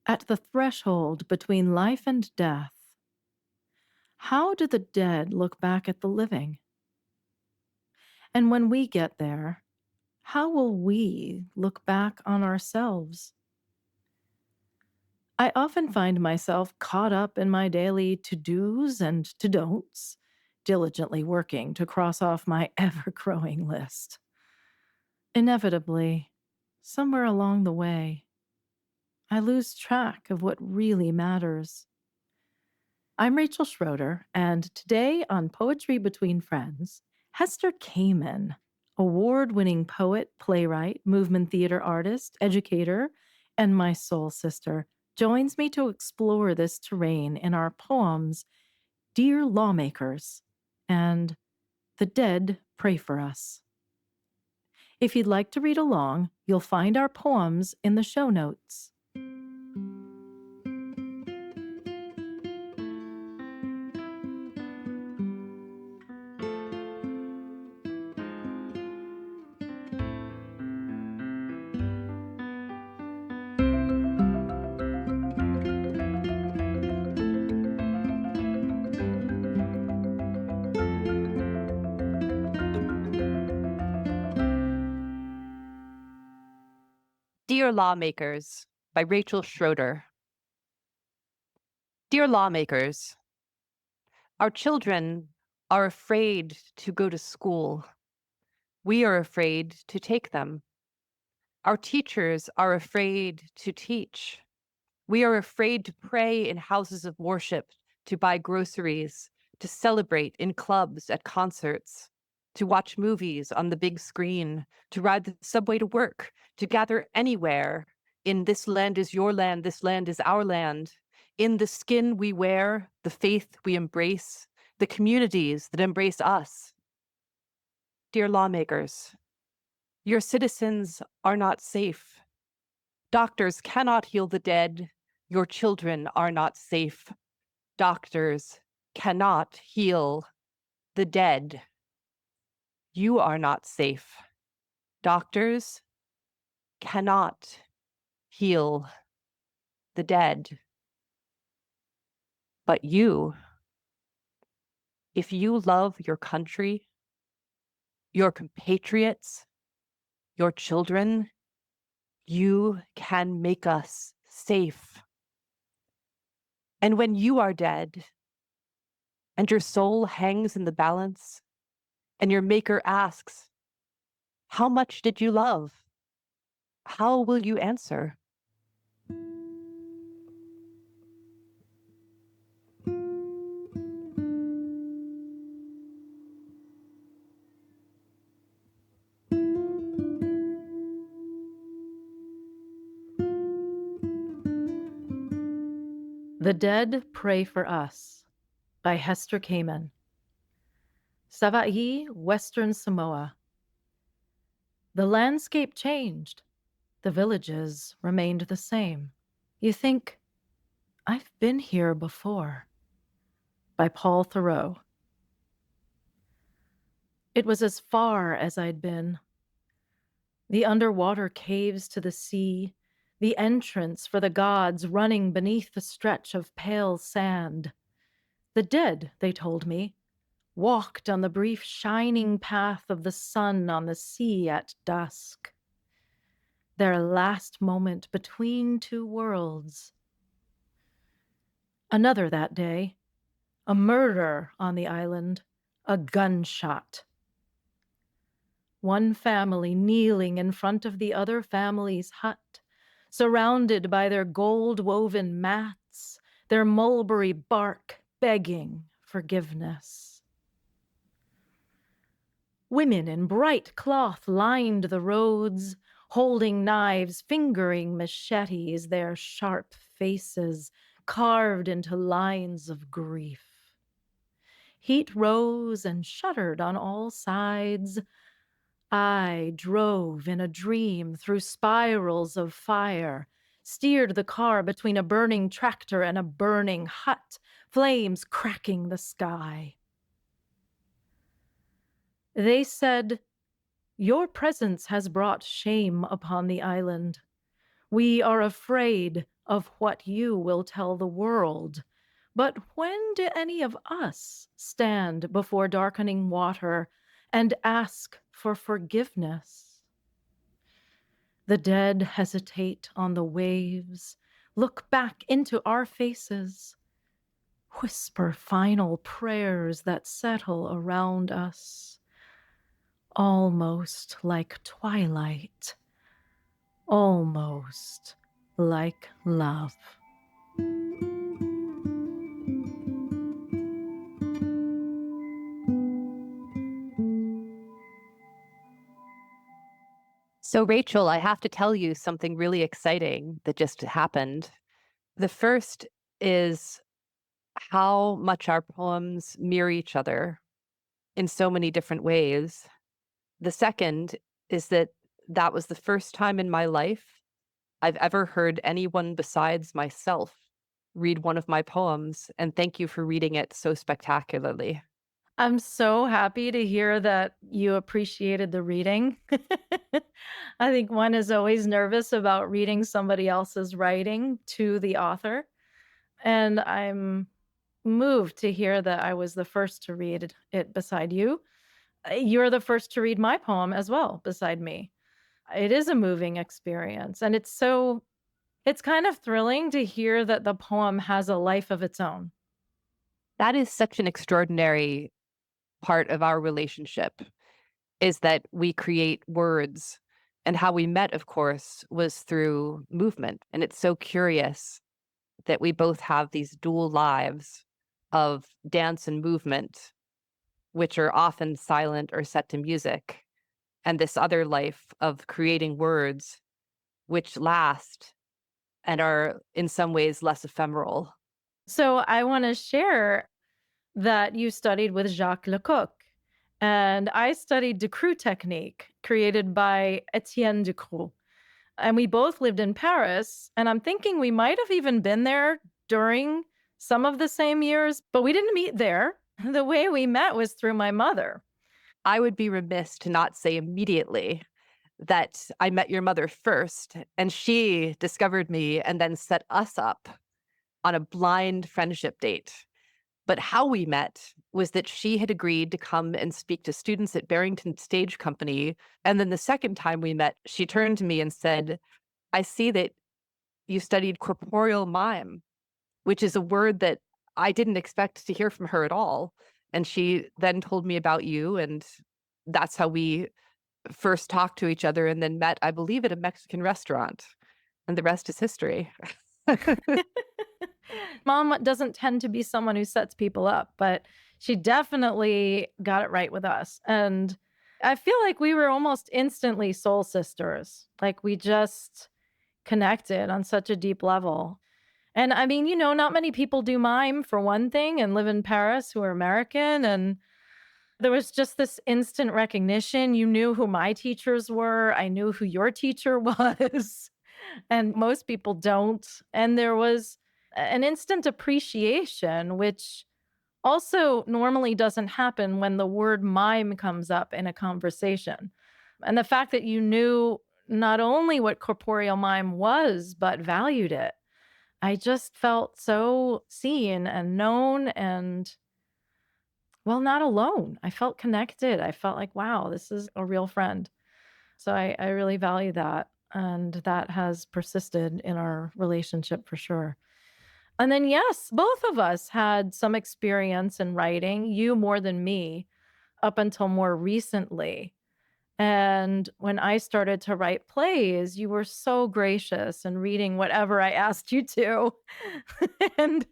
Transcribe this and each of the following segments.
At the threshold between life and death, how do the dead look back at the living? And when we get there, how will we look back on ourselves? I often find myself caught up in my daily to dos and to don'ts, diligently working to cross off my ever growing list. Inevitably, somewhere along the way, I lose track of what really matters. I'm Rachel Schroeder, and today on Poetry Between Friends, Hester Kamin, award winning poet, playwright, movement theater artist, educator, and my soul sister, joins me to explore this terrain in our poems, Dear Lawmakers, and The Dead Pray for Us. If you'd like to read along, you'll find our poems in the show notes. Dear Lawmakers by Rachel Schroeder. Dear lawmakers, our children are afraid to go to school. We are afraid to take them. Our teachers are afraid to teach. We are afraid to pray in houses of worship, to buy groceries, to celebrate in clubs at concerts, to watch movies on the big screen, to ride the subway to work, to gather anywhere. In this land is your land, this land is our land. In the skin we wear, the faith we embrace, the communities that embrace us. Dear lawmakers, your citizens are not safe. Doctors cannot heal the dead. Your children are not safe. Doctors cannot heal the dead. You are not safe. Doctors cannot heal the dead. But you, if you love your country, your compatriots, your children, you can make us safe. And when you are dead and your soul hangs in the balance and your maker asks, how much did you love? How will you answer? The Dead Pray for Us by Hester Kamin. Savaii, Western Samoa. The landscape changed. The villages remained the same. You think, I've been here before. By Paul Thoreau. It was as far as I'd been. The underwater caves to the sea, the entrance for the gods running beneath the stretch of pale sand. The dead, they told me, walked on the brief shining path of the sun on the sea at dusk. Their last moment between two worlds. Another that day, a murder on the island, a gunshot. One family kneeling in front of the other family's hut, surrounded by their gold-woven mats, their mulberry bark begging forgiveness. Women in bright cloth lined the roads, holding knives, fingering machetes, their sharp faces carved into lines of grief. Heat rose and shuddered on all sides. I drove in a dream through spirals of fire, steered the car between a burning tractor and a burning hut, flames cracking the sky. They said, your presence has brought shame upon the island. We are afraid of what you will tell the world. But when do any of us stand before darkening water and ask for forgiveness? The dead hesitate on the waves, look back into our faces, whisper final prayers that settle around us, almost like twilight, almost like love. So, Rachel, I have to tell you something really exciting that just happened. The first is how much our poems mirror each other in so many different ways. The second is that that was the first time in my life I've ever heard anyone besides myself read one of my poems, and thank you for reading it so spectacularly. I'm so happy to hear that you appreciated the reading. I think one is always nervous about reading somebody else's writing to the author. And I'm moved to hear that I was the first to read it beside you. You're the first to read my poem as well beside me. It is a moving experience. And it's kind of thrilling to hear that the poem has a life of its own. That is such an extraordinary part of our relationship is that we create words. And how we met, of course, was through movement. And it's so curious that we both have these dual lives of dance and movement, which are often silent or set to music, and this other life of creating words, which last and are in some ways less ephemeral. So I want to share that you studied with Jacques Lecoq. And I studied Decroux technique created by Etienne Decroux. And we both lived in Paris. And I'm thinking we might have even been there during some of the same years, but we didn't meet there. The way we met was through my mother. I would be remiss to not say immediately that I met your mother first, and she discovered me and then set us up on a blind friendship date. But how we met was that she had agreed to come and speak to students at Barrington Stage Company. And then the second time we met, she turned to me and said, I see that you studied corporeal mime, which is a word that I didn't expect to hear from her at all. And she then told me about you. And that's how we first talked to each other and then met, I believe, at a Mexican restaurant. And the rest is history. Mom doesn't tend to be someone who sets people up, but she definitely got it right with us. And I feel like we were almost instantly soul sisters. Like we just connected on such a deep level. And I mean, not many people do mime for one thing and live in Paris who are American. And there was just this instant recognition. You knew who my teachers were, I knew who your teacher was. And most people don't. And there was an instant appreciation, which also normally doesn't happen when the word mime comes up in a conversation. And the fact that you knew not only what corporeal mime was, but valued it. I just felt so seen and known and, well, not alone. I felt connected. I felt like, wow, this is a real friend. So I really value that. And that has persisted in our relationship for sure. And then, yes, both of us had some experience in writing, you more than me, up until more recently. And when I started to write plays, you were so gracious and reading whatever I asked you to, and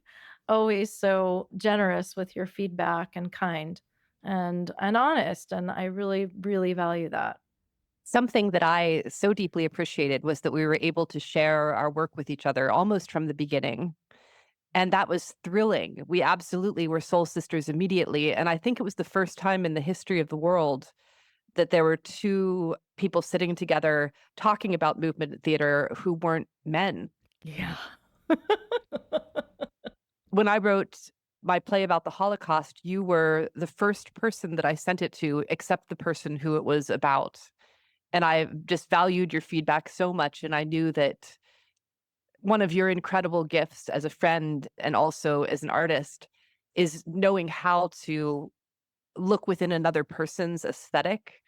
always so generous with your feedback and kind and honest. And I really, really value that. Something that I so deeply appreciated was that we were able to share our work with each other almost from the beginning. And that was thrilling. We absolutely were soul sisters immediately. And I think it was the first time in the history of the world that there were two people sitting together talking about movement theater who weren't men. Yeah. When I wrote my play about the Holocaust, you were the first person that I sent it to, except the person who it was about. And I just valued your feedback so much. And I knew that one of your incredible gifts as a friend and also as an artist is knowing how to look within another person's aesthetic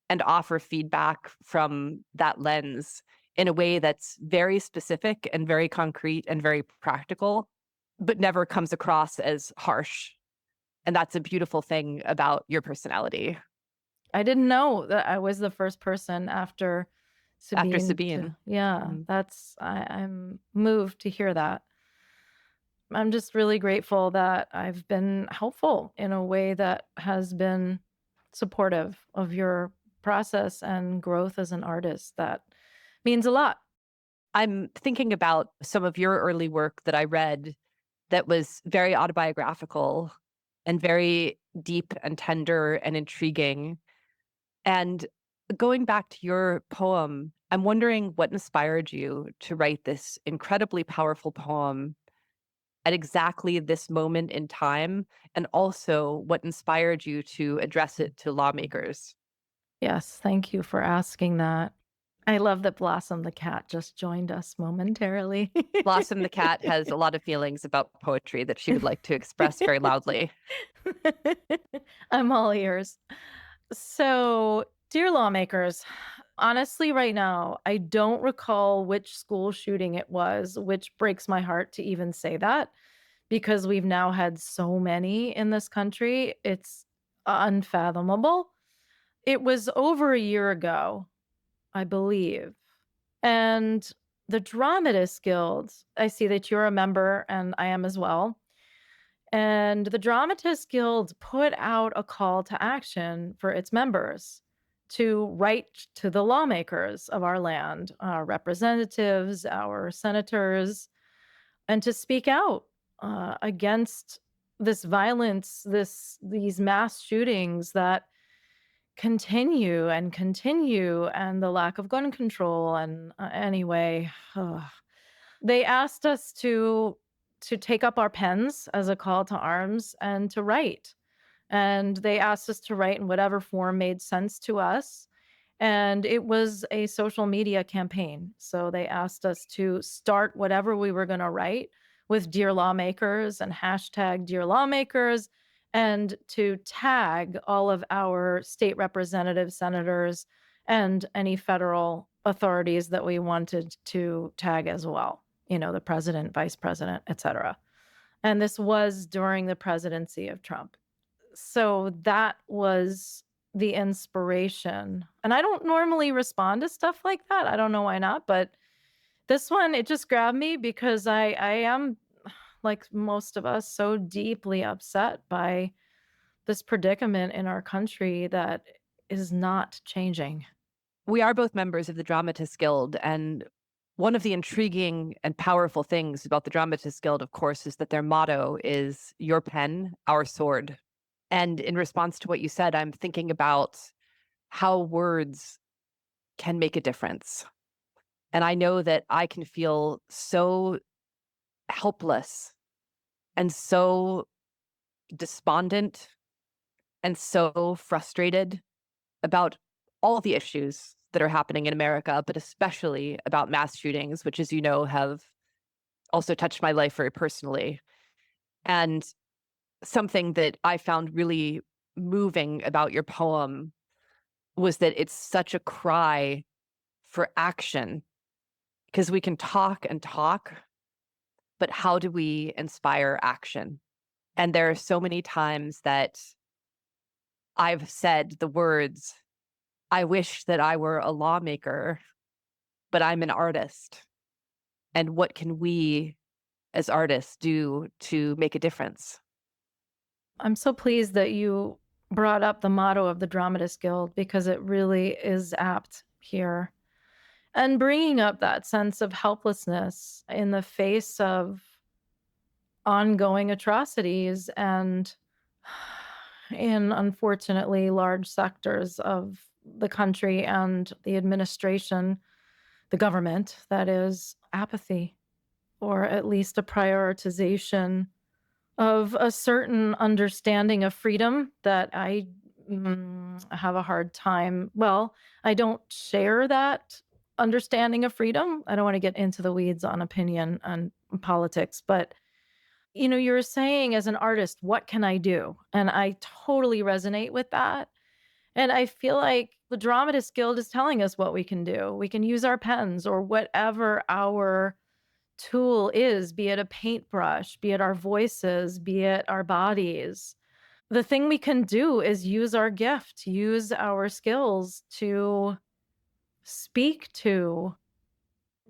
and offer feedback from that lens in a way that's very specific and very concrete and very practical, but never comes across as harsh. And that's a beautiful thing about your personality. I didn't know that I was the first person after After Sabine to Sabine. yeah, Mhm. I'm moved to hear that. I'm just really grateful that I've been helpful in a way that has been supportive of your process and growth as an artist. That means a lot. I'm thinking about some of your early work that I read that was very autobiographical and very deep and tender and intriguing. And going back to your poem, I'm wondering what inspired you to write this incredibly powerful poem at exactly this moment in time, and also what inspired you to address it to lawmakers. Yes, thank you for asking that. I love that Blossom the cat just joined us momentarily. Blossom the cat has a lot of feelings about poetry that she would like to express very loudly. I'm all ears. So, dear lawmakers, honestly, right now, I don't recall which school shooting it was, which breaks my heart to even say that because we've now had so many in this country. It's unfathomable. It was over a year ago, I believe. And the Dramatists Guild, I see that you're a member and I am as well. And the Dramatists Guild put out a call to action for its members to write to the lawmakers of our land, our representatives, our senators, and to speak out against this violence, these mass shootings that continue and continue, and the lack of gun control. And anyway, they asked us to take up our pens as a call to arms and to write. And they asked us to write in whatever form made sense to us. And it was a social media campaign. So they asked us to start whatever we were going to write with Dear Lawmakers and hashtag Dear Lawmakers, and to tag all of our state representatives, senators, and any federal authorities that we wanted to tag as well. You know, the president, vice president, etc. And this was during the presidency of Trump. So that was the inspiration. And I don't normally respond to stuff like that. I don't know why not, but this one, it just grabbed me because I am, like most of us, so deeply upset by this predicament in our country that is not changing. We are both members of the Dramatists Guild, and one of the intriguing and powerful things about the Dramatists Guild, of course, is that their motto is "Your pen, our sword." And in response to what you said, I'm thinking about how words can make a difference. And I know that I can feel so helpless and so despondent and so frustrated about all the issues that are happening in America, but especially about mass shootings, which, as you know, have also touched my life very personally. And something that I found really moving about your poem was that it's such a cry for action, because we can talk and talk, but how do we inspire action? And there are so many times that I've said the words, I wish that I were a lawmaker, but I'm an artist. And what can we as artists do to make a difference? I'm so pleased that you brought up the motto of the Dramatists Guild because it really is apt here. And bringing up that sense of helplessness in the face of ongoing atrocities and in unfortunately large sectors of the country and the administration, the government, that is apathy, or at least a prioritization of a certain understanding of freedom that I have a hard time. Well, I don't share that understanding of freedom. I don't want to get into the weeds on opinion on politics, but you're saying as an artist, what can I do? And I totally resonate with that. And I feel like the Dramatist Guild is telling us what we can do. We can use our pens or whatever our tool is, be it a paintbrush, be it our voices, be it our bodies. The thing we can do is use our gift, use our skills to speak to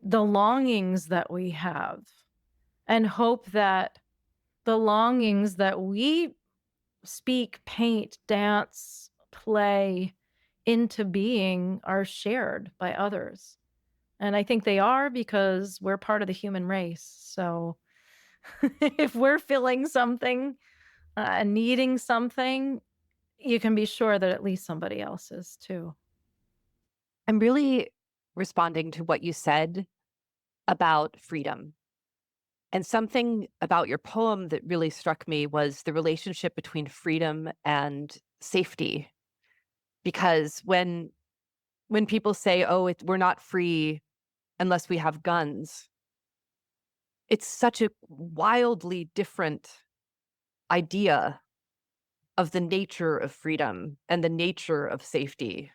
the longings that we have and hope that the longings that we speak, paint, dance, play into being are shared by others. And I think they are because we're part of the human race. So if we're feeling something, needing something, you can be sure that at least somebody else is too. I'm really responding to what you said about freedom. And something about your poem that really struck me was the relationship between freedom and safety. Because when people say, "Oh, we're not free unless we have guns," it's such a wildly different idea of the nature of freedom and the nature of safety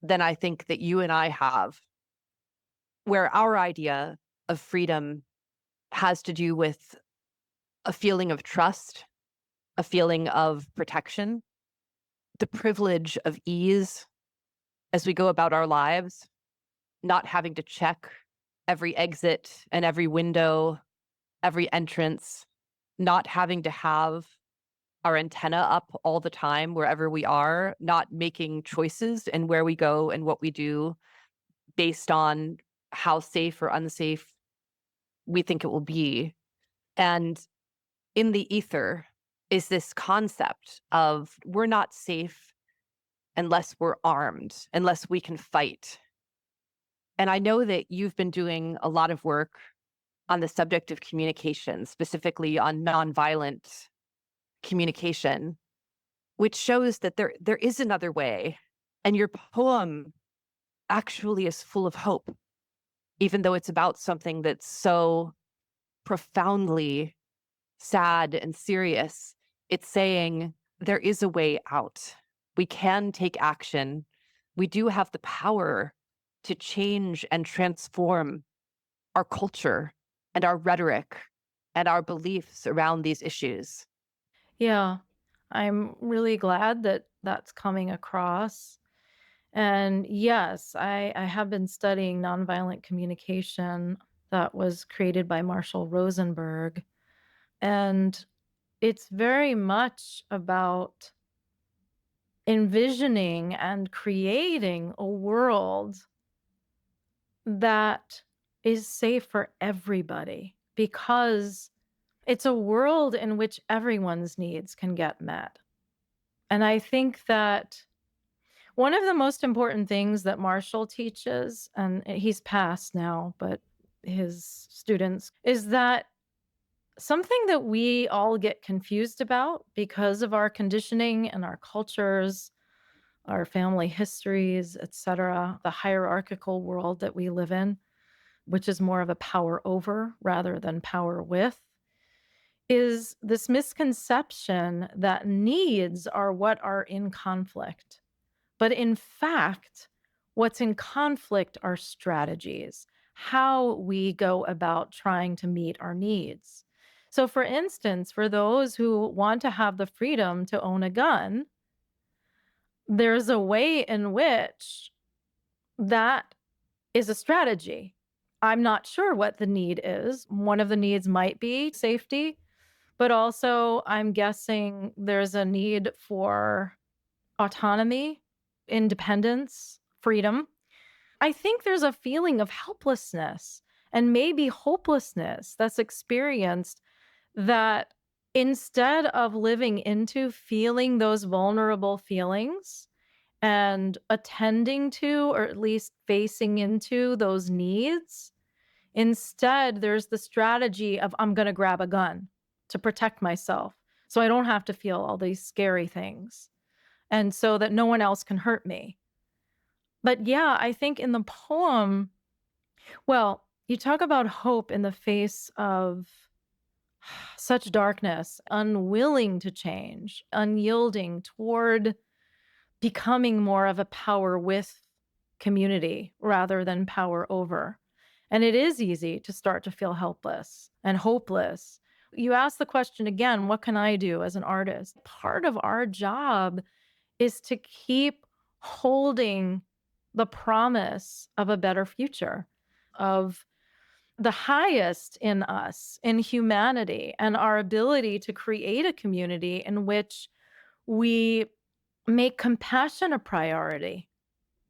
than I think that you and I have, where our idea of freedom has to do with a feeling of trust, a feeling of protection, the privilege of ease as we go about our lives, not having to check every exit and every window, every entrance, not having to have our antenna up all the time wherever we are, not making choices and where we go and what we do based on how safe or unsafe we think it will be. And in the ether is this concept of we're not safe unless we're armed, unless we can fight. And I know that you've been doing a lot of work on the subject of communication, specifically on nonviolent communication, which shows that there is another way. And your poem actually is full of hope, even though it's about something that's so profoundly sad and serious. It's saying there is a way out. We can take action. We do have the power to change and transform our culture and our rhetoric and our beliefs around these issues. Yeah, I'm really glad that that's coming across. And yes, I have been studying nonviolent communication that was created by Marshall Rosenberg. And it's very much about envisioning and creating a world that is safe for everybody because it's a world in which everyone's needs can get met. And I think that one of the most important things that Marshall teaches, and he's passed now, but his students, is that something that we all get confused about because of our conditioning and our cultures, our family histories, etc., the hierarchical world that we live in, which is more of a power over rather than power with, is this misconception that needs are what are in conflict. But in fact, what's in conflict are strategies, how we go about trying to meet our needs. So, for instance, for those who want to have the freedom to own a gun, there's a way in which that is a strategy. I'm not sure what the need is. One of the needs might be safety, but also I'm guessing there's a need for autonomy, independence, freedom. I think there's a feeling of helplessness and maybe hopelessness that's experienced that instead of living into feeling those vulnerable feelings and attending to, or at least facing into those needs, instead there's the strategy of I'm going to grab a gun to protect myself so I don't have to feel all these scary things and so that no one else can hurt me. But yeah, I think in the poem, Well, you talk about hope in the face of such darkness, unwilling to change, unyielding toward becoming more of a power with community rather than power over. And it is easy to start to feel helpless and hopeless. You ask the question again, what can I do as an artist? Part of our job is to keep holding the promise of a better future, of the highest in us, in humanity, and our ability to create a community in which we make compassion a priority,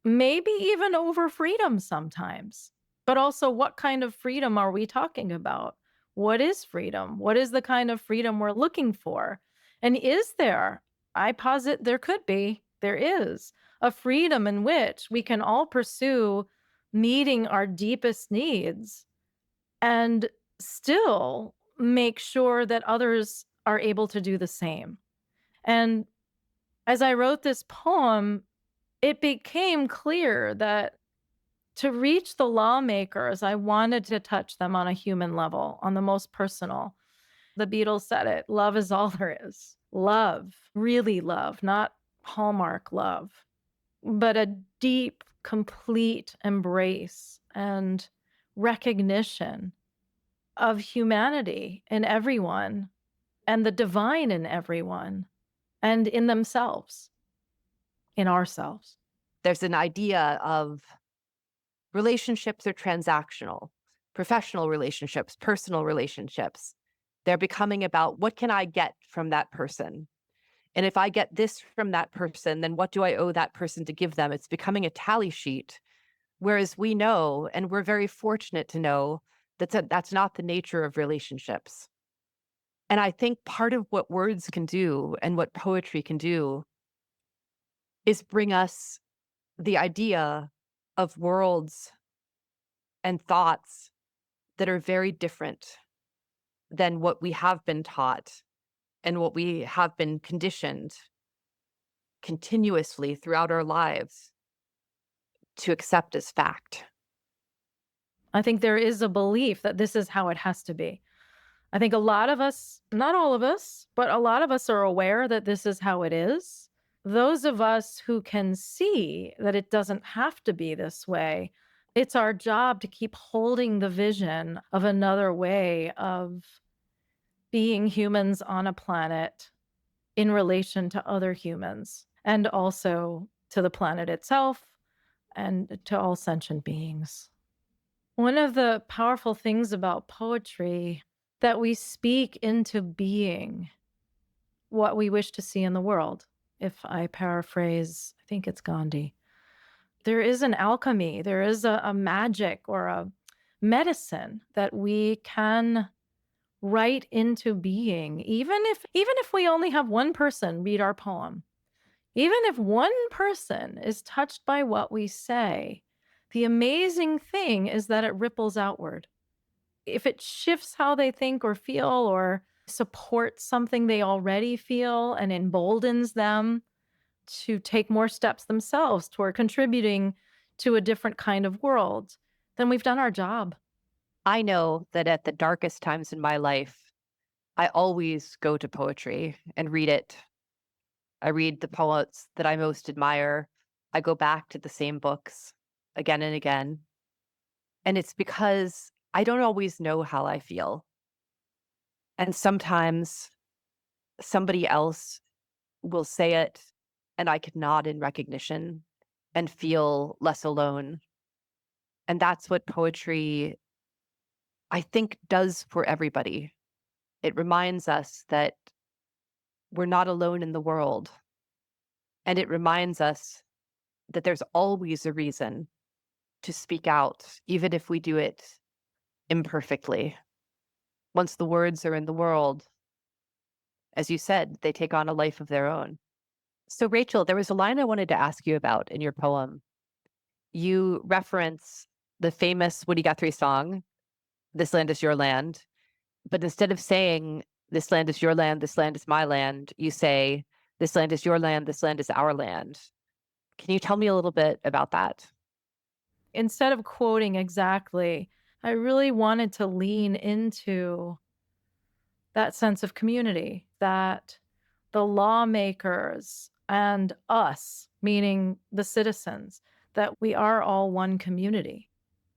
maybe even over freedom sometimes. But also, what kind of freedom are we talking about? What is freedom? What is the kind of freedom we're looking for? And is there, I posit there could be, there is a freedom in which we can all pursue meeting our deepest needs and still make sure that others are able to do the same. And as I wrote this poem, it became clear that to reach the lawmakers, I wanted to touch them on a human level, on the most personal. The Beatles said it, love is all there is. Love, really love, not Hallmark love, but a deep, complete embrace and recognition of humanity in everyone and the divine in everyone and in themselves, in ourselves. There's an idea of relationships are transactional, professional relationships, personal relationships. They're becoming about what can I get from that person? And if I get this from that person, then what do I owe that person to give them? It's becoming a tally sheet. Whereas we know, and we're very fortunate to know, that's not the nature of relationships. And I think part of what words can do and what poetry can do is bring us the idea of worlds and thoughts that are very different than what we have been taught and what we have been conditioned continuously throughout our lives to accept as fact. I think there is a belief that this is how it has to be. I think a lot of us, not all of us, but a lot of us are aware that this is how it is. Those of us who can see that it doesn't have to be this way, it's our job to keep holding the vision of another way of being humans on a planet in relation to other humans and also to the planet itself and to all sentient beings. One of the powerful things about poetry that we speak into being what we wish to see in the world. If I paraphrase, I think it's Gandhi. There is an alchemy, there is a magic or a medicine that we can write into being, even if we only have one person read our poem. Even if one person is touched by what we say, the amazing thing is that it ripples outward. If it shifts how they think or feel or supports something they already feel and emboldens them to take more steps themselves toward contributing to a different kind of world, then we've done our job. I know that at the darkest times in my life, I always go to poetry and read it. I read the poets that I most admire. I go back to the same books again and again. And it's because I don't always know how I feel. And sometimes somebody else will say it, and I could nod in recognition and feel less alone. And that's what poetry, I think, does for everybody. It reminds us that we're not alone in the world. And it reminds us that there's always a reason to speak out, even if we do it imperfectly. Once the words are in the world, as you said, they take on a life of their own. So, Rachel, there was a line I wanted to ask you about in your poem. You reference the famous Woody Guthrie song, This Land Is Your Land. But instead of saying, This land is your land, this land is my land, you say, This land is your land, this land is our land. Can you tell me a little bit about that? Instead of quoting exactly, I really wanted to lean into that sense of community, that the lawmakers and us, meaning the citizens, that we are all one community.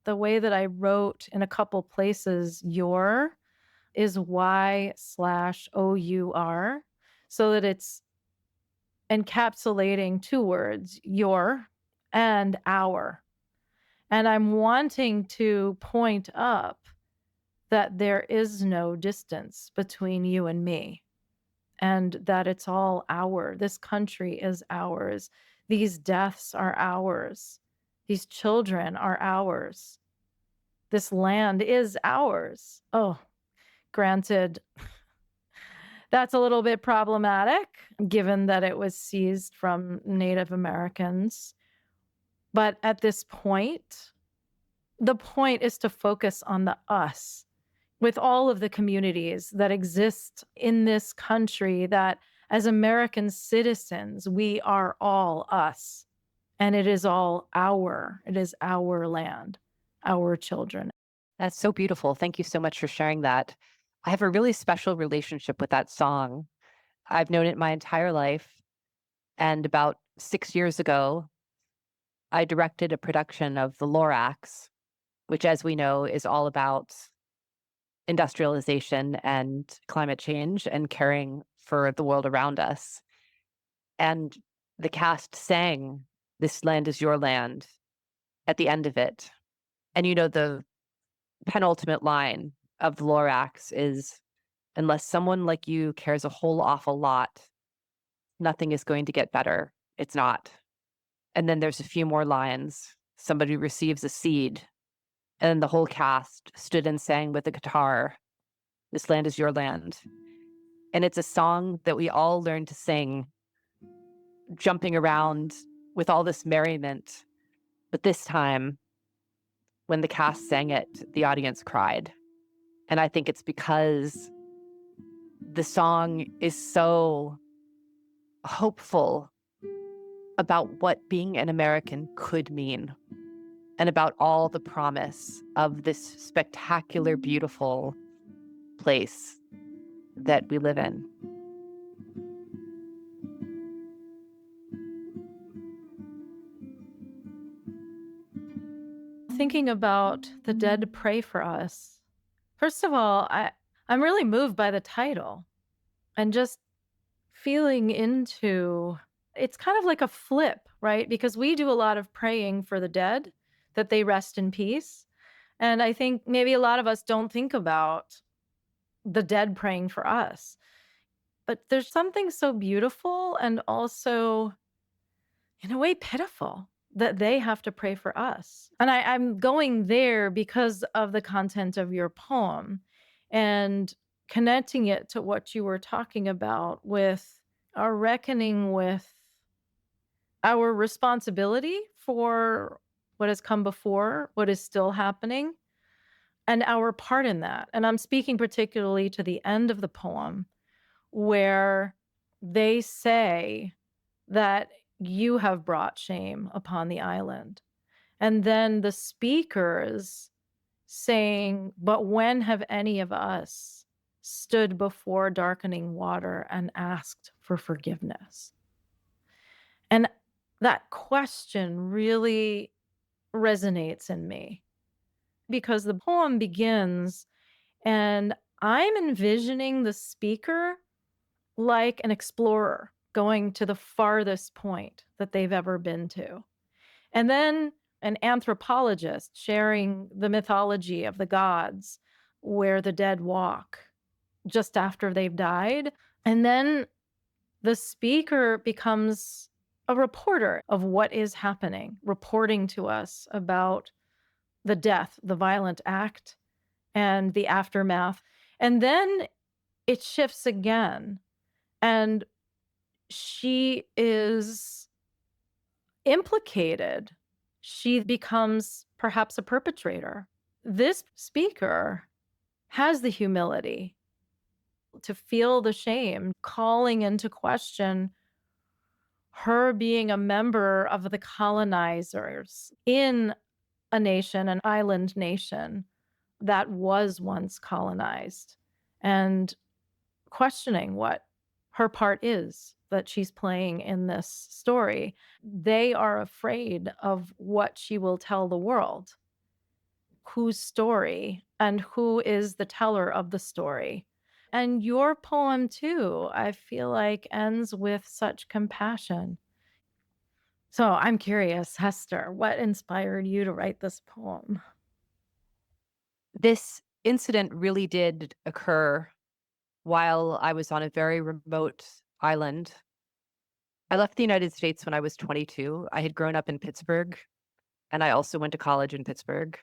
The way that I wrote in a couple places, your is Y/OUR, so that it's encapsulating 2 words, your and our. And I'm wanting to point up that there is no distance between you and me, and that it's all our. This country is ours. These deaths are ours. These children are ours. This land is ours. Oh, granted, that's a little bit problematic given that it was seized from Native Americans. But at this point, the point is to focus on the us with all of the communities that exist in this country, that as American citizens, we are all us. And it is our land, our children. That's so beautiful. Thank you so much for sharing that. I have a really special relationship with that song. I've known it my entire life. And about 6 years ago, I directed a production of The Lorax, which, as we know, is all about industrialization and climate change and caring for the world around us. And the cast sang This Land is Your Land at the end of it. And, the penultimate line of the Lorax is, unless someone like you cares a whole awful lot, nothing is going to get better. It's not. And then there's a few more lines. Somebody receives a seed, and then the whole cast stood and sang with the guitar, This Land is Your Land. And it's a song that we all learned to sing, jumping around with all this merriment. But this time, when the cast sang it, the audience cried. And I think it's because the song is so hopeful about what being an American could mean and about all the promise of this spectacular, beautiful place that we live in. Thinking about the dead pray for us. First of all, I'm really moved by the title and just feeling into it's kind of like a flip, right? Because we do a lot of praying for the dead, that they rest in peace. And I think maybe a lot of us don't think about the dead praying for us. But there's something so beautiful and also, in a way, pitiful that they have to pray for us. And I'm going there because of the content of your poem and connecting it to what you were talking about with our reckoning with our responsibility for what has come before, what is still happening, and our part in that. And I'm speaking particularly to the end of the poem where they say that you have brought shame upon the island. And then the speakers saying, but when have any of us stood before darkening water and asked for forgiveness? And that question really resonates in me because the poem begins and I'm envisioning the speaker like an explorer going to the farthest point that they've ever been to. And then an anthropologist sharing the mythology of the gods where the dead walk just after they've died. And then the speaker becomes a reporter of what is happening, reporting to us about the death, the violent act, and the aftermath. And then it shifts again. And she is implicated. She becomes perhaps a perpetrator. This speaker has the humility to feel the shame, calling into question her being a member of the colonizers in a nation, an island nation that was once colonized, and questioning what her part is that she's playing in this story. They are afraid of what she will tell the world, whose story and who is the teller of the story. And your poem, too, I feel like ends with such compassion. So I'm curious, Hester, what inspired you to write this poem? This incident really did occur while I was on a very remote island. I left the United States when I was 22. I had grown up in Pittsburgh, and I also went to college in Pittsburgh.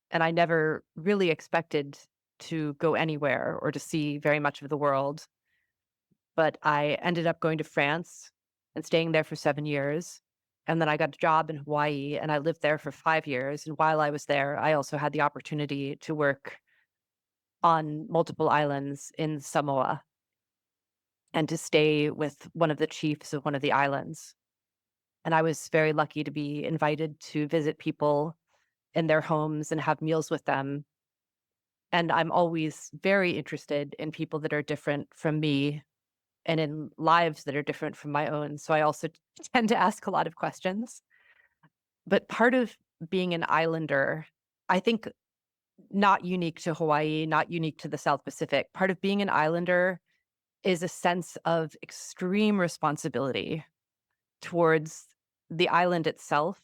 And I never really expected to go anywhere or to see very much of the world. But I ended up going to France and staying there for 7 years. And then I got a job in Hawaii, and I lived there for 5 years. And while I was there, I also had the opportunity to work on multiple islands in Samoa and to stay with one of the chiefs of one of the islands. And I was very lucky to be invited to visit people in their homes and have meals with them. And I'm always very interested in people that are different from me and in lives that are different from my own. So I also tend to ask a lot of questions. But part of being an islander, I think not unique to Hawaii, not unique to the South Pacific, part of being an islander is a sense of extreme responsibility towards the island itself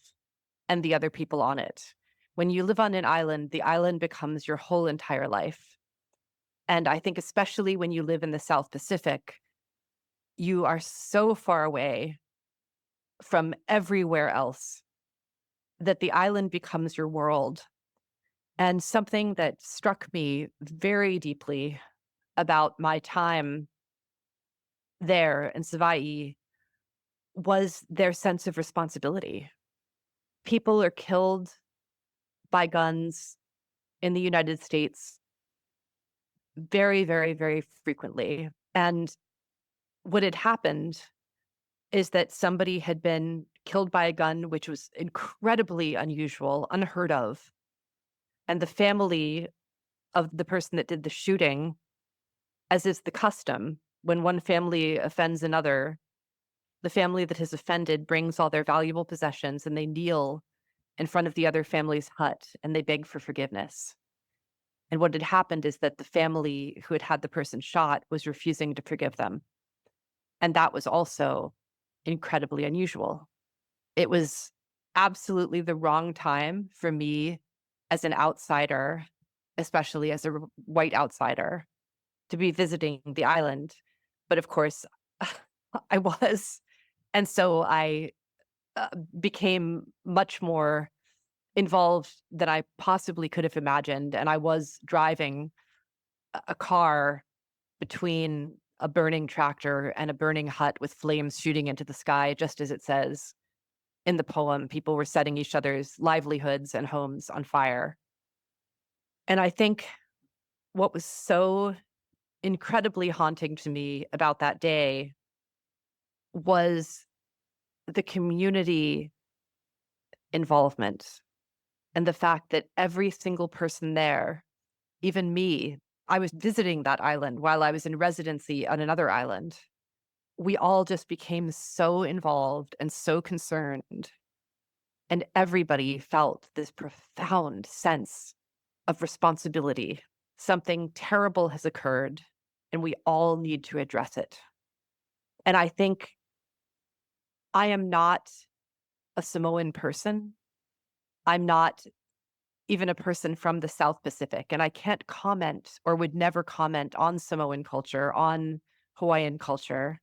and the other people on it. When you live on an island, the island becomes your whole entire life. And I think, especially when you live in the South Pacific, you are so far away from everywhere else that the island becomes your world. And something that struck me very deeply about my time there in Savaii was their sense of responsibility. People are killed by guns in the United States very, very, very frequently. And what had happened is that somebody had been killed by a gun, which was incredibly unusual, unheard of. And the family of the person that did the shooting, as is the custom, when one family offends another, the family that has offended brings all their valuable possessions and they kneel in front of the other family's hut and they beg for forgiveness. And what had happened is that the family who had had the person shot was refusing to forgive them. And that was also incredibly unusual. It was absolutely the wrong time for me as an outsider, especially as a white outsider, to be visiting the island. But of course, I was. And so I uh, became much more involved than I possibly could have imagined. And I was driving a car between a burning tractor and a burning hut with flames shooting into the sky, just as it says in the poem. People were setting each other's livelihoods and homes on fire. And I think what was so incredibly haunting to me about that day was the community involvement and the fact that every single person there, even me, I was visiting that island while I was in residency on another island. We all just became so involved and so concerned. And everybody felt this profound sense of responsibility. Something terrible has occurred, and we all need to address it. And I think I am not a Samoan person. I'm not even a person from the South Pacific, and I can't comment or would never comment on Samoan culture, on Hawaiian culture.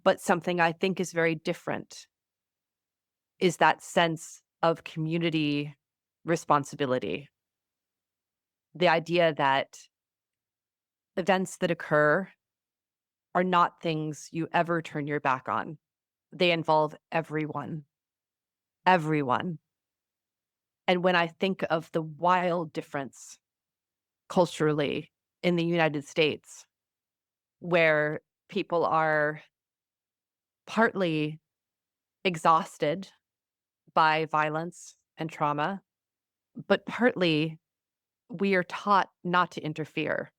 But something I think is very different is that sense of community responsibility. The idea that events that occur are not things you ever turn your back on. They involve everyone, everyone. And when I think of the wild difference culturally in the United States, where people are partly exhausted by violence and trauma, but partly we are taught not to interfere.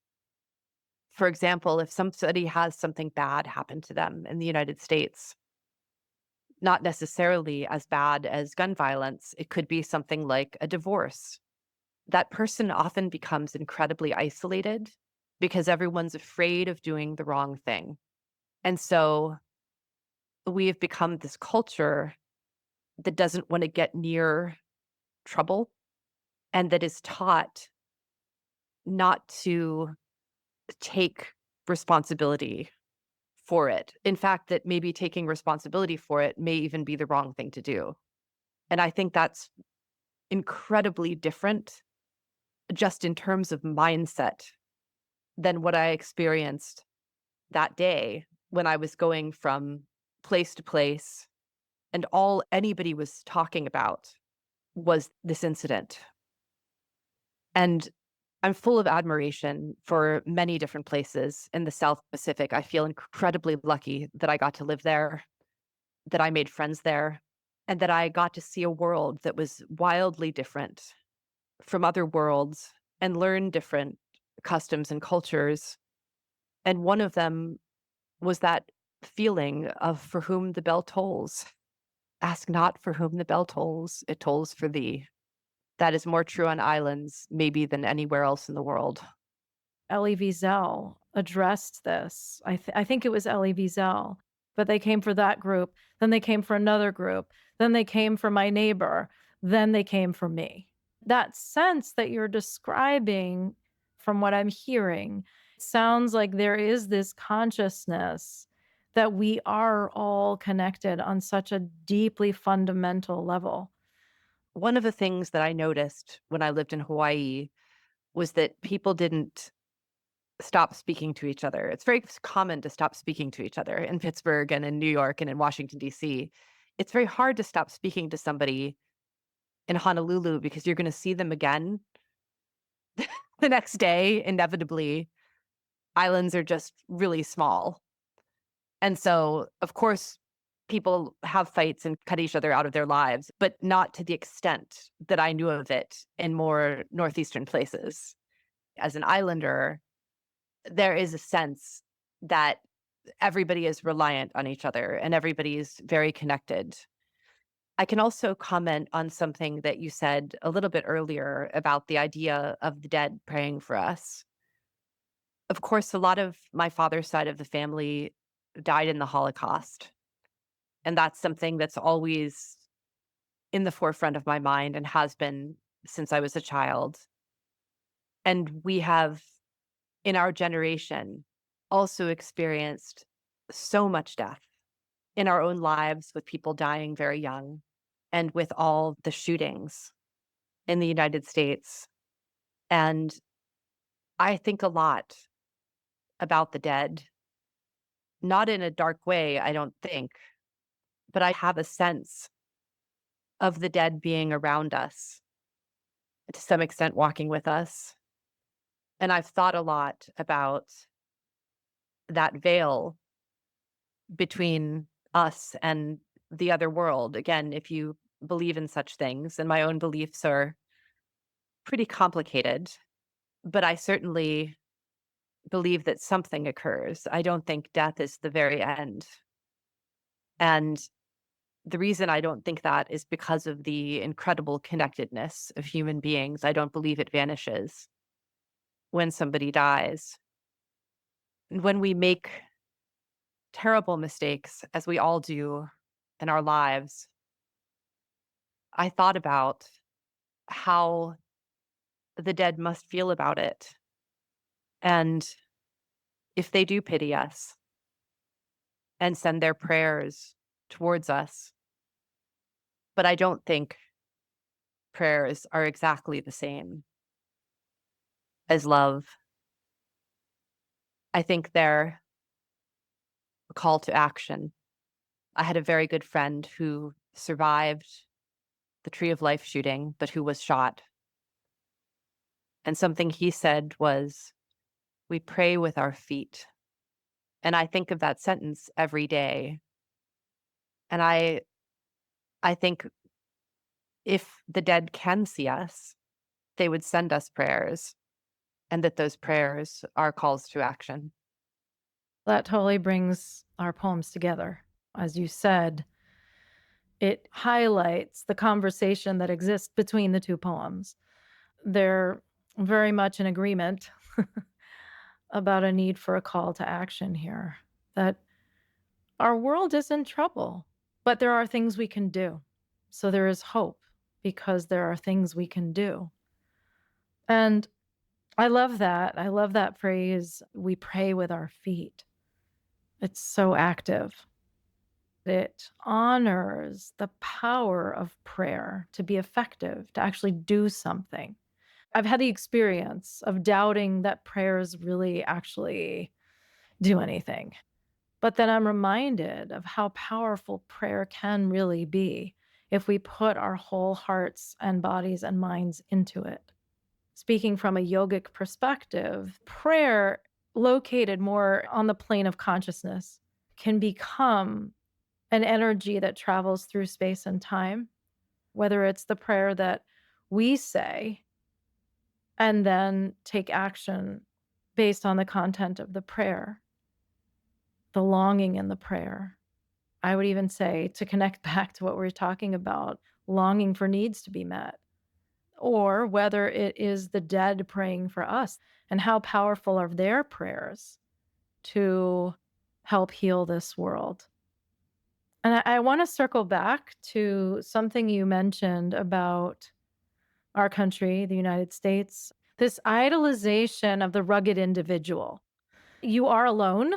For example, if somebody has something bad happen to them in the United States, not necessarily as bad as gun violence, it could be something like a divorce. That person often becomes incredibly isolated because everyone's afraid of doing the wrong thing. And so we have become this culture that doesn't want to get near trouble and that is taught not to take responsibility for it. In fact, that maybe taking responsibility for it may even be the wrong thing to do. And I think that's incredibly different just in terms of mindset than what I experienced that day when I was going from place to place and all anybody was talking about was this incident. And I'm full of admiration for many different places in the South Pacific. I feel incredibly lucky that I got to live there, that I made friends there, and that I got to see a world that was wildly different from other worlds and learn different customs and cultures. And one of them was that feeling of for whom the bell tolls. Ask not for whom the bell tolls, it tolls for thee. That is more true on islands, maybe, than anywhere else in the world. Elie Wiesel addressed this. I think it was Elie Wiesel, but they came for that group, then they came for another group, then they came for my neighbor, then they came for me. That sense that you're describing, from what I'm hearing, sounds like there is this consciousness that we are all connected on such a deeply fundamental level. One of the things that I noticed when I lived in Hawaii was that people didn't stop speaking to each other. It's very common to stop speaking to each other in Pittsburgh and in New York and in Washington, D.C. It's very hard to stop speaking to somebody in Honolulu because you're going to see them again the next day, inevitably. Islands are just really small. And so, of course, people have fights and cut each other out of their lives, but not to the extent that I knew of it in more northeastern places. As an islander, there is a sense that everybody is reliant on each other and everybody is very connected. I can also comment on something that you said a little bit earlier about the idea of the dead praying for us. Of course, a lot of my father's side of the family died in the Holocaust. And that's something that's always in the forefront of my mind and has been since I was a child. And we have, in our generation, also experienced so much death in our own lives with people dying very young and with all the shootings in the United States. And I think a lot about the dead, not in a dark way, I don't think, but I have a sense of the dead being around us, to some extent walking with us. And I've thought a lot about that veil between us and the other world. Again, if you believe in such things, and my own beliefs are pretty complicated, but I certainly believe that something occurs. I don't think death is the very end. And the reason I don't think that is because of the incredible connectedness of human beings. I don't believe it vanishes when somebody dies. And when we make terrible mistakes, as we all do in our lives, I thought about how the dead must feel about it. And if they do pity us and send their prayers towards us, but I don't think prayers are exactly the same as love. I think they're a call to action. I had a very good friend who survived the Tree of Life shooting, but who was shot. And something he said was, "We pray with our feet." And I think of that sentence every day. And I think if the dead can see us, they would send us prayers, and that those prayers are calls to action. That totally brings our poems together. As you said, it highlights the conversation that exists between the two poems. They're very much in agreement about a need for a call to action here, that our world is in trouble, but there are things we can do. So there is hope because there are things we can do. And I love that. I love that phrase, we pray with our feet. It's so active. It honors the power of prayer to be effective, to actually do something. I've had the experience of doubting that prayers really actually do anything. But then I'm reminded of how powerful prayer can really be if we put our whole hearts and bodies and minds into it. Speaking from a yogic perspective, prayer located more on the plane of consciousness can become an energy that travels through space and time, whether it's the prayer that we say and then take action based on the content of the prayer, the longing in the prayer. I would even say to connect back to what we are talking about, longing for needs to be met, or whether it is the dead praying for us and how powerful are their prayers to help heal this world. And I want to circle back to something you mentioned about our country, the United States, this idolization of the rugged individual. You are alone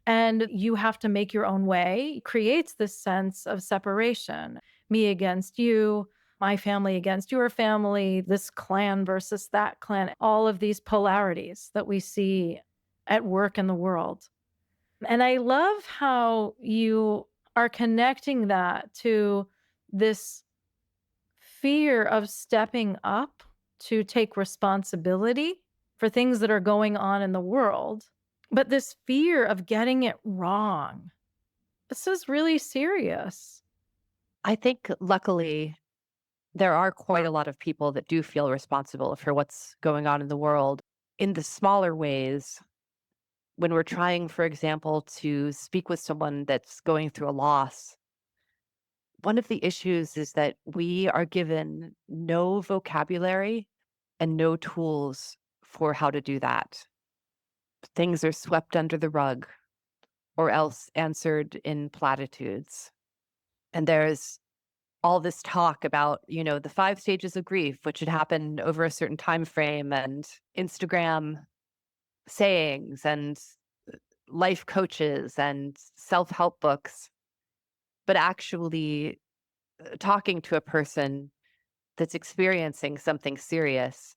and you have to make your own way creates this sense of separation. Me against you, my family against your family, this clan versus that clan, all of these polarities that we see at work in the world. And I love how you are connecting that to this fear of stepping up to take responsibility for things that are going on in the world, but this fear of getting it wrong. This is really serious. I think luckily there are quite a lot of people that do feel responsible for what's going on in the world in the smaller ways. When we're trying, for example, to speak with someone that's going through a loss, one of the issues is that we are given no vocabulary and no tools for how to do that. Things are swept under the rug or else answered in platitudes. And there's all this talk about, the 5 stages of grief, which should happen over a certain time frame, and Instagram sayings and life coaches and self-help books, but actually talking to a person that's experiencing something serious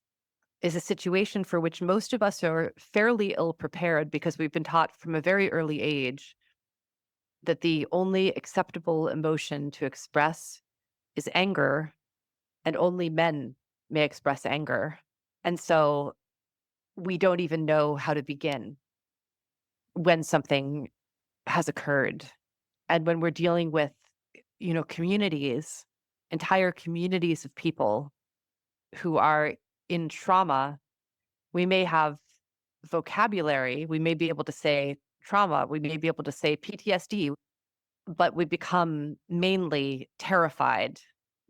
is a situation for which most of us are fairly ill prepared because we've been taught from a very early age that the only acceptable emotion to express is anger, and only men may express anger. And so we don't even know how to begin when something has occurred. And when we're dealing with, communities, entire communities of people who are in trauma, we may have vocabulary. We may be able to say trauma. We may be able to say PTSD, but we become mainly terrified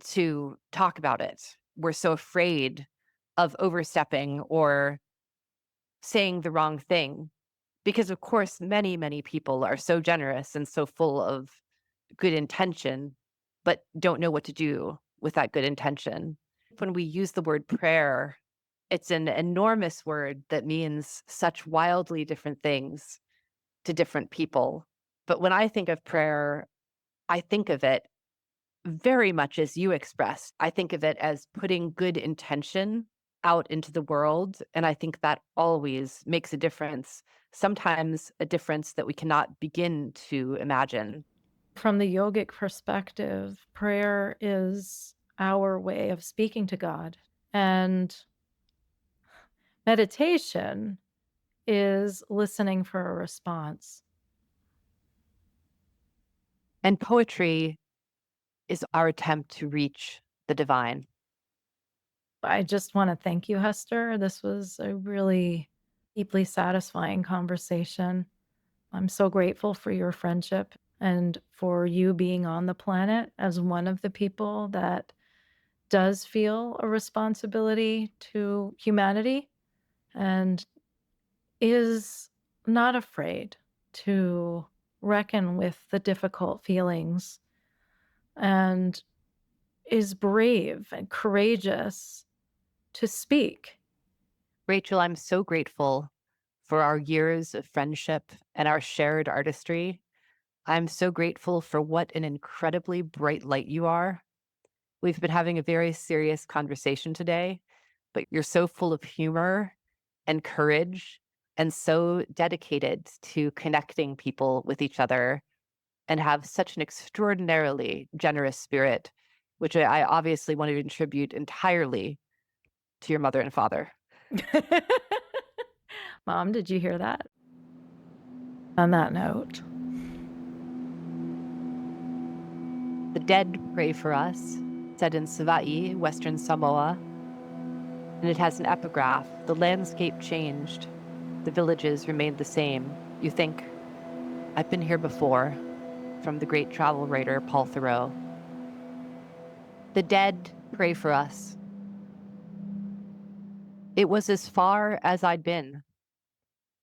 to talk about it. We're so afraid of overstepping or saying the wrong thing because, of course, many, many people are so generous and so full of good intention, but don't know what to do with that good intention. When we use the word prayer, it's an enormous word that means such wildly different things to different people. But when I think of prayer, I think of it very much as you expressed. I think of it as putting good intention out into the world. And I think that always makes a difference, sometimes a difference that we cannot begin to imagine. From the yogic perspective, prayer is our way of speaking to God. And meditation is listening for a response. And poetry is our attempt to reach the divine. I just want to thank you, Hester. This was a really deeply satisfying conversation. I'm so grateful for your friendship and for you being on the planet as one of the people that does feel a responsibility to humanity and is not afraid to reckon with the difficult feelings and is brave and courageous to speak. Rachel, I'm so grateful for our years of friendship and our shared artistry. I'm so grateful for what an incredibly bright light you are. We've been having a very serious conversation today, but you're so full of humor and courage and so dedicated to connecting people with each other and have such an extraordinarily generous spirit, which I obviously want to attribute entirely to your mother and father. Mom, did you hear that? On that note, The dead pray for us, said in Savaii, Western Samoa, and it has an epigraph. The landscape changed. The villages remained the same. You think, I've been here before, from the great travel writer Paul Thoreau. The dead pray for us. It was as far as I'd been.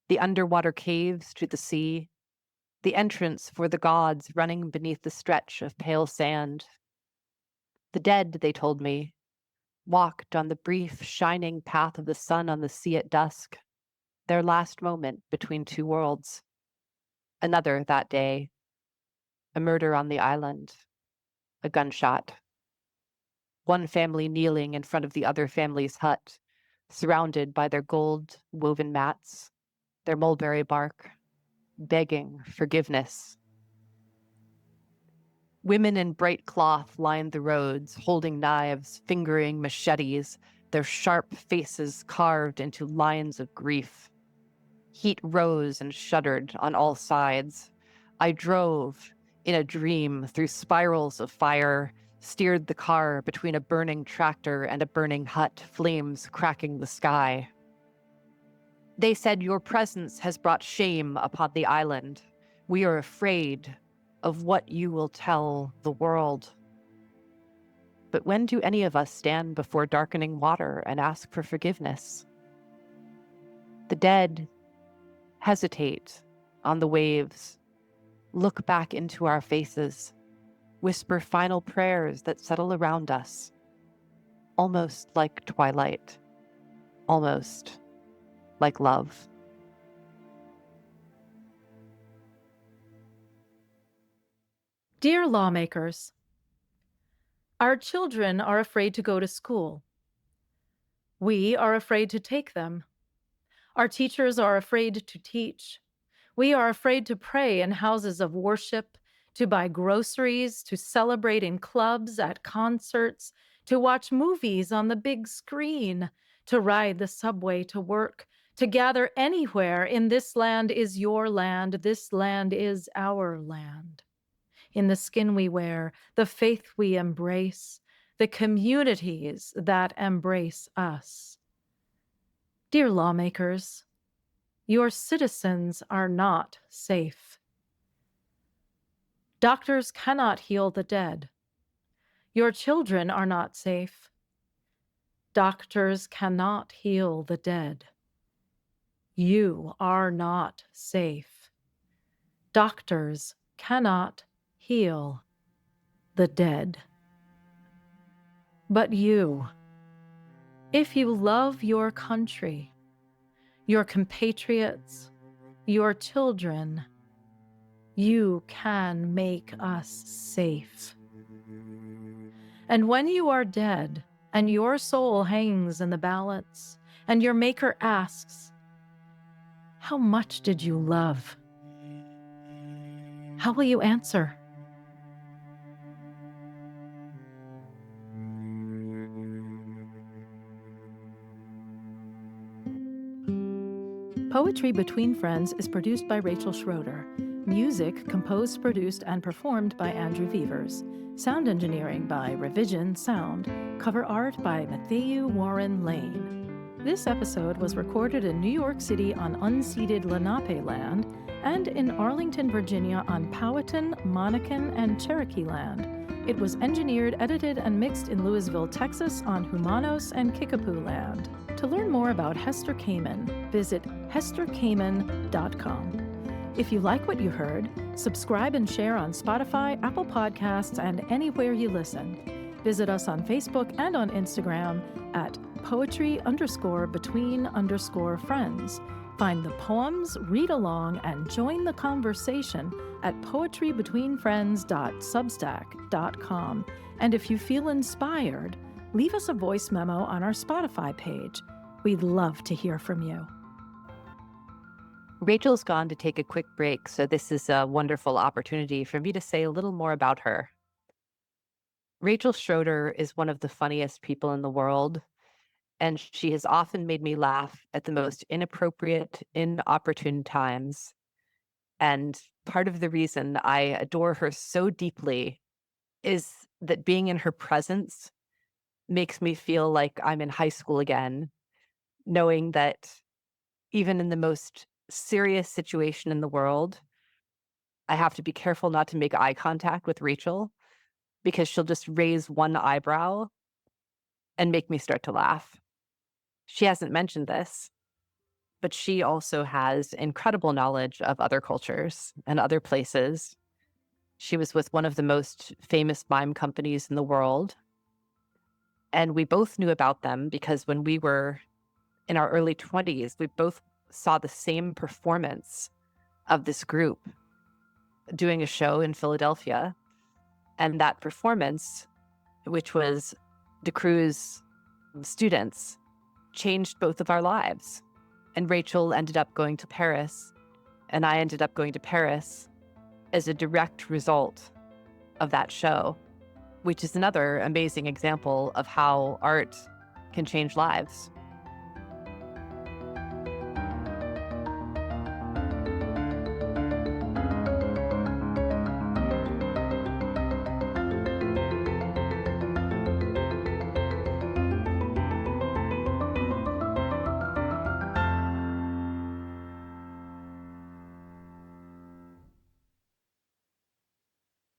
The underwater caves to the sea, the entrance for the gods running beneath the stretch of pale sand. The dead, they told me, walked on the brief, shining path of the sun on the sea at dusk, their last moment between two worlds. Another that day, a murder on the island, a gunshot. One family kneeling in front of the other family's hut, surrounded by their gold woven mats, their mulberry bark, begging forgiveness. Women in bright cloth lined the roads, holding knives, fingering machetes, their sharp faces carved into lines of grief. Heat rose and shuddered on all sides. I drove, in a dream, through spirals of fire, steered the car between a burning tractor and a burning hut, flames cracking the sky. They said, your presence has brought shame upon the island. We are afraid of what you will tell the world. But when do any of us stand before darkening water and ask for forgiveness? The dead hesitate on the waves, look back into our faces, whisper final prayers that settle around us, almost like twilight, almost like love. dear lawmakers, our children are afraid to go to school. We are afraid to take them. Our teachers are afraid to teach. We are afraid to pray in houses of worship, to buy groceries, to celebrate in clubs, at concerts, to watch movies on the big screen, to ride the subway to work, to gather anywhere in this land is your land, this land is our land. In the skin we wear, the faith we embrace, the communities that embrace us. Dear lawmakers, your citizens are not safe. Doctors cannot heal the dead. Your children are not safe. Doctors cannot heal the dead. You are not safe. Doctors cannot heal the dead. But you, if you love your country, your compatriots, your children, you can make us safe. And when you are dead, and your soul hangs in the balance, and your Maker asks, how much did you love? How will you answer? Poetry Between Friends is produced by Rachel Schroeder. Music composed, produced, and performed by Andrew Vevers. Sound engineering by Revision Sound. Cover art by Matthew Warren Lane. This episode was recorded in New York City on unceded Lenape land and in Arlington, Virginia on Powhatan, Monacan, and Cherokee land. It was engineered, edited, and mixed in Lewisville, Texas on Jumanos and Kickapoo land. To learn more about Hester Kamin, visit hesterkamin.com. If you like what you heard, subscribe and share on Spotify, Apple Podcasts, and anywhere you listen. Visit us on Facebook and on Instagram at poetry_between_friends. Find the poems, read along, and join the conversation at poetrybetweenfriends.substack.com. And if you feel inspired, leave us a voice memo on our Spotify page. We'd love to hear from you. Rachel's gone to take a quick break, so this is a wonderful opportunity for me to say a little more about her. Rachel Schroeder is one of the funniest people in the world, and she has often made me laugh at the most inappropriate, inopportune times. And part of the reason I adore her so deeply is that being in her presence makes me feel like I'm in high school again, knowing that even in the most serious situation in the world, I have to be careful not to make eye contact with Rachel because she'll just raise one eyebrow and make me start to laugh. She hasn't mentioned this, but she also has incredible knowledge of other cultures and other places. She was with one of the most famous mime companies in the world. And we both knew about them because when we were in our early 20s, we both saw the same performance of this group doing a show in Philadelphia. And that performance, which was the crew's students, changed both of our lives. And Rachel ended up going to Paris, and I ended up going to Paris as a direct result of that show, which is another amazing example of how art can change lives.